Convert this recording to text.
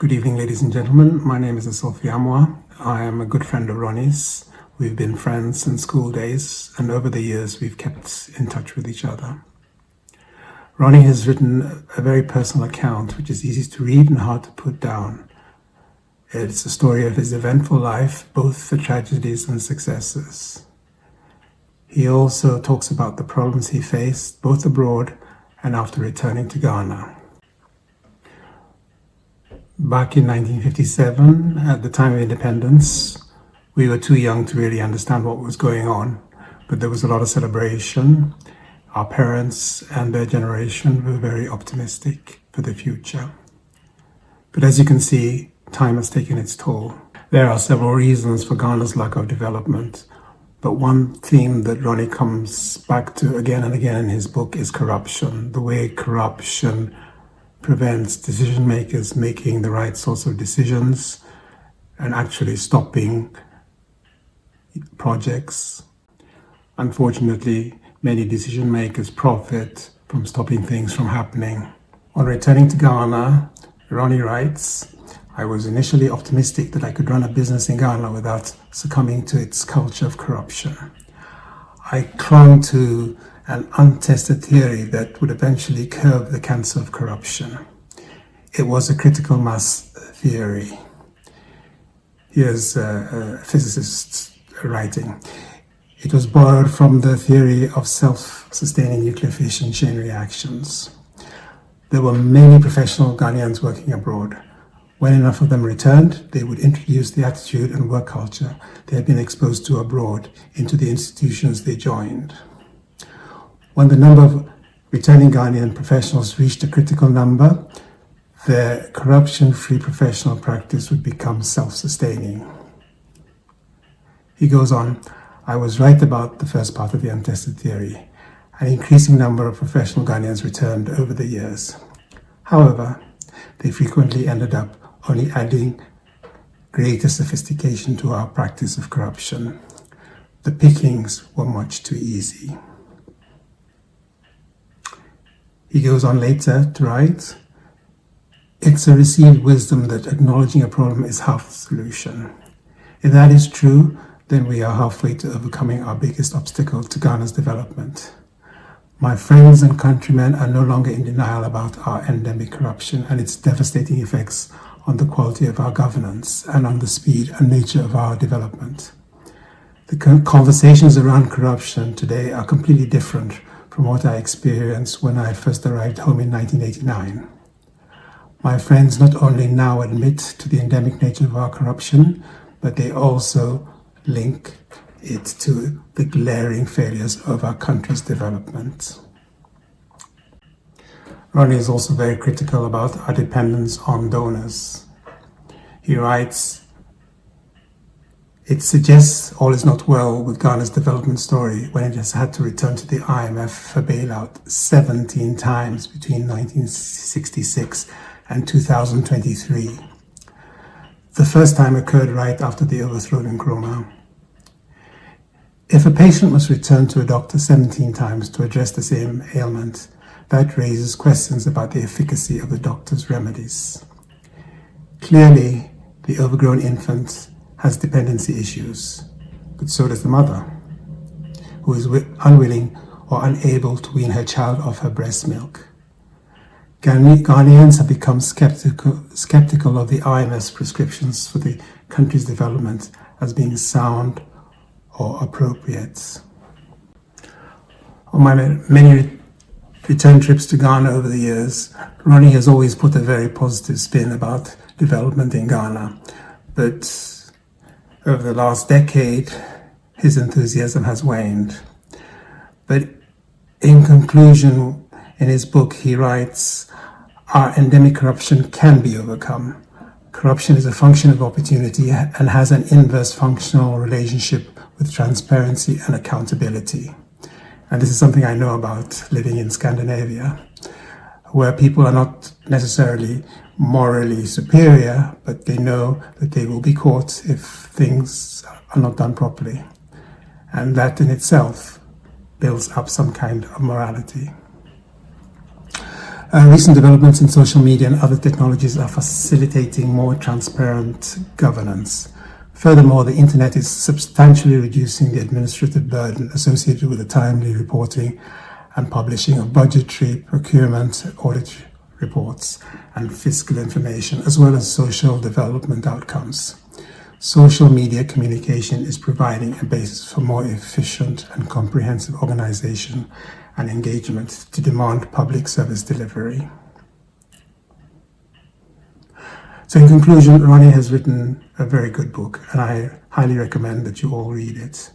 Good evening, ladies and gentlemen. My name is Essilfie Amoah. I am a good friend of Ronnie's. We've been friends since school days, and over the years we've kept in touch with each other. Ronnie has written a very personal account, which is easy to read and hard to put down. It's a story of his eventful life, both the tragedies and successes. He also talks about the problems he faced, both abroad and after returning to Ghana. Back in 1957, at the time of independence, we were too young to really understand what was going on, but there was a lot of celebration. Our parents and their generation were very optimistic for the future. But as you can see, time has taken its toll. There are several reasons for Ghana's lack of development, but one theme that Ronnie comes back to again and again in his book is corruption, the way corruption prevents decision makers making the right sorts of decisions and actually stopping projects. Unfortunately, many decision makers profit from stopping things from happening. On returning to Ghana, Ronnie writes, "I was initially optimistic that I could run a business in Ghana without succumbing to its culture of corruption. I clung to an untested theory that would eventually curb the cancer of corruption. It was a critical mass theory." Here's a physicist writing. "It was borrowed from the theory of self-sustaining nuclear fission chain reactions. There were many professional Ghanaians working abroad. When enough of them returned, they would introduce the attitude and work culture they had been exposed to abroad into the institutions they joined. When the number of returning Ghanaian professionals reached a critical number, their corruption-free professional practice would become self-sustaining." He goes on, "I was right about the first part of the untested theory. An increasing number of professional Ghanaians returned over the years. However, they frequently ended up only adding greater sophistication to our practice of corruption. The pickings were much too easy." He goes on later to write, "It's a received wisdom that acknowledging a problem is half the solution. If that is true, then we are halfway to overcoming our biggest obstacle to Ghana's development. My friends and countrymen are no longer in denial about our endemic corruption and its devastating effects on the quality of our governance and on the speed and nature of our development. The conversations around corruption today are completely different from what I experienced when I first arrived home in 1989. My friends not only now admit to the endemic nature of our corruption, but they also link it to the glaring failures of our country's development." Ronnie is also very critical about our dependence on donors. He writes, "It suggests all is not well with Ghana's development story when it has had to return to the IMF for bailout 17 times between 1966 and 2023. The first time occurred right after the overthrow in Nkrumah. If a patient must return to a doctor 17 times to address the same ailment, that raises questions about the efficacy of the doctor's remedies. Clearly, the overgrown infant has dependency issues, but so does the mother, who is unwilling or unable to wean her child off her breast milk. Ghanaians have become skeptical of the IMF's prescriptions for the country's development as being sound or appropriate." On my many return trips to Ghana over the years, Ronnie has always put a very positive spin about development in Ghana, but over the last decade, his enthusiasm has waned. But in conclusion, in his book, he writes, "Our endemic corruption can be overcome. Corruption is a function of opportunity and has an inverse functional relationship with transparency and accountability." And this is something I know about living in Scandinavia, where people are not necessarily morally superior, but they know that they will be caught if things are not done properly. And that in itself builds up some kind of morality. Recent developments in social media and other technologies are facilitating more transparent governance. Furthermore, the internet is substantially reducing the administrative burden associated with the timely reporting and publishing of budgetary, procurement, audit reports, and fiscal information, as well as social development outcomes. Social media communication is providing a basis for more efficient and comprehensive organization and engagement to demand public service delivery. So in conclusion, Ronnie has written a very good book, and I highly recommend that you all read it.